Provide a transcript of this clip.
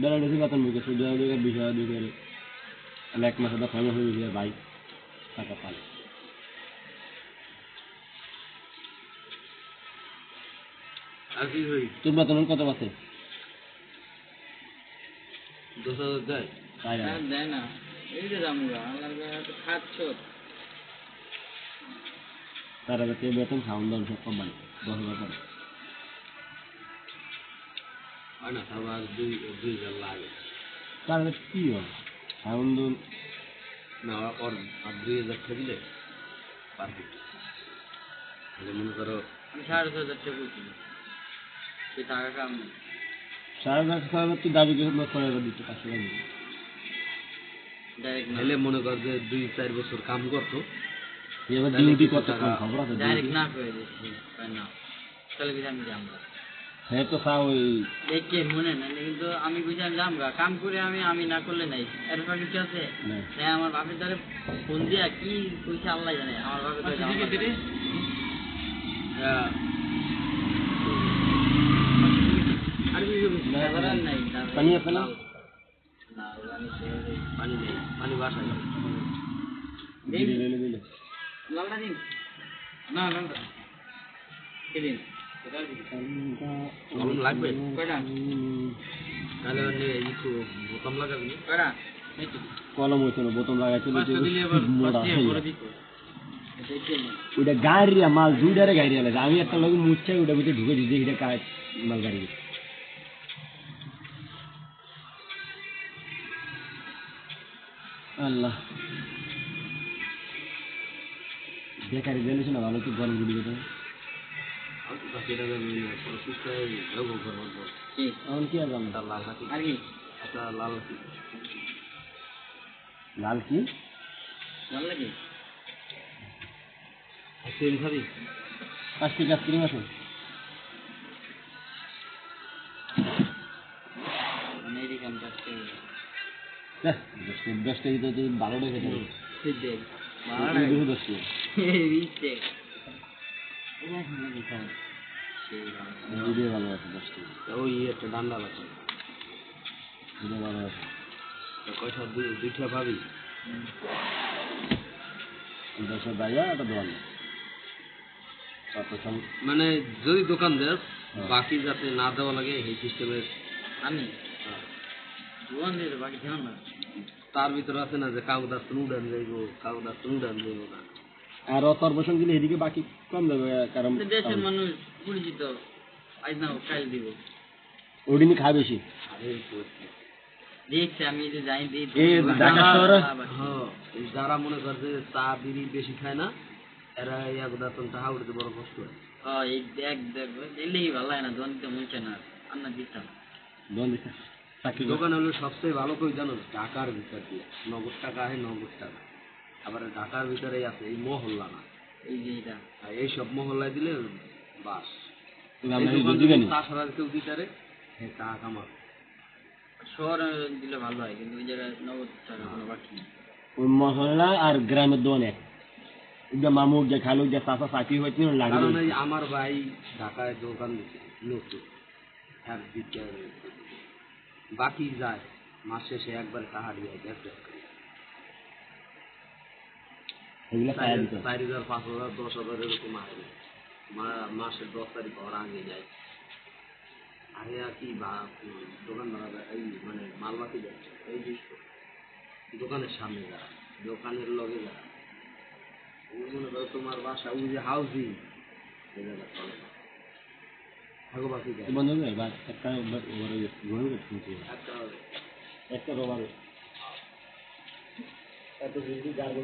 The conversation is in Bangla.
বেলা বেশি বেতন বুঝে 14,000 20,000 করে এক মাসে 10,000 হয়ে গেছে ভাই টাকা পালে আর কি হই তোর বেতন কত আছে 10,000 দেয় তাই না দেয় না এই যে জামুগা আল্লাহর কাছে খাচ্ছ তার আগে তুই বেতন খাওয়ান দাম সব কোম্পানি 10,000 করে আর না আবার 2,000 লাগে তার আগে কি হবে খাওয়ান দাম না আর 2,000 টাকা দিলে পারফেক্ট তাহলে মনে করো আমি 6,500 টাকা বলছি সে টাকা কাম নেই 4,500 তুই দাবি করে দিতে 500 টাকা দিবি ডাইরেক্ট তাহলে মনে কর যে 2-4 বছর কাম করতো এবার ডিউটি কত কম খবর আছে ডাইরেক্ট না করে দিচ্ছি না তাহলে কি আমি যাবো হ্যাঁ তো খাও ওই দেখে মনে না কিন্তু আমি বুঝি আমি যাবো কাম করে আমি না করলে নাই এরপর কিছু আছে হ্যাঁ আমার বাপের দ্বারা ফোন দিয়া কি কইছে আল্লাহ জানে আমার বাপের দ্বারা পানি আছে না পানি নেই পানি বাসায় দিলে লালটা দিন না দিন গরম লাগবে কয়টা তাহলে একটু বোতাম লাগাবি কয়টা কলম হইতো না বোতল লাগাইছিল দেখেন ওইটা গাড়িয়া মাল দুইটারে গাড়িয়া লাগে আমি একটা লোক মুছছে ওইটা ভিতরে ঢুকে দিতে এটা কাজ মাল গাড়ি আল্লাহ বেকারি দিয়েছে না ভালো কি গরম গুলি কথা এখন কি আর জানো লাল কি লাল লাগে খাবি 5 টাকা আইসক্রিম আছে আমেরিকান কাছে 10 টাকা তো ভালো দেখে দেবে সিদ্ধে ভালো 10 টাকা বিচে ভিডিও ভালো আছে 10 টাকা ওই একটা ডান্ডা আছে ভিডিও ভালো আছে কয়টা দুইটা ভাবি 10 টাকা একটা দোকান মানে যদি দোকান দেস বাকি যাতে না দেওয়া লাগে এই সিস্টেমের আমি দোকান দিয়ে বাকি দেওয়া না তার ভিতরে আছে না যে কাগজ উড়ান যাইব কাগজ উড়ান যাইব না আর অতর্বসন গেলে এদিকে বাকি কম যাবে কারণ দেশের মানুষ পরিচিত আজ না কাল দিব ওডিনি খায় বেশি দেখছি আমি যে যাই ঢাকা শহরে যারা মনে করে যে চা বিড়ি বেশি খায় না এরা একদা তো টাকা উঠতে বড় কষ্ট হয় এই দেখ দেখবে এলেই ভালো হয় না দোকান দিতে মুছে না আন্না দিতাম দোকান হলো সবচেয়ে ভালো করে জানো ঢাকার ভিতর দিয়ে নগদ টাকা আছে নগদ টাকা আবার ঢাকার ভিতরে আছে এই মহল্লা না এই যে এটা এইসব মহল্লায় দিলে বাস তাছাড়া কেউ দিতে টাকা কামার শহর দিলে ভালো হয় কিন্তু ওই জায়গায় নগদ টাকা কোনো বাকি নেই ওই মহল্লা আর গ্রামের দোকান এক যে মামুর যে খালু যে চাষা চাকরি হয়েছে কারণ এই আমার ভাই ঢাকায় দোকান দিচ্ছে নতুন এক দিকে বাকি যায় মাস শেষে একবার কাহারি হয় 4,000 5,000 10,000 এরকম আসে মাসের 10 তারিখ হওয়ার আগে যায় আরে আর কি দোকান এই মানে মালবাতি যাচ্ছে এই দৃশ্য দোকানের সামনে যারা দোকানের লগে যারা মনে করো তোমার বাসা ওই যে হাউজিং এই জায়গা চলে থাকো বাকি যায় বন্ধ হয়ে যায় একটা রোবার এত যদি গাড়ি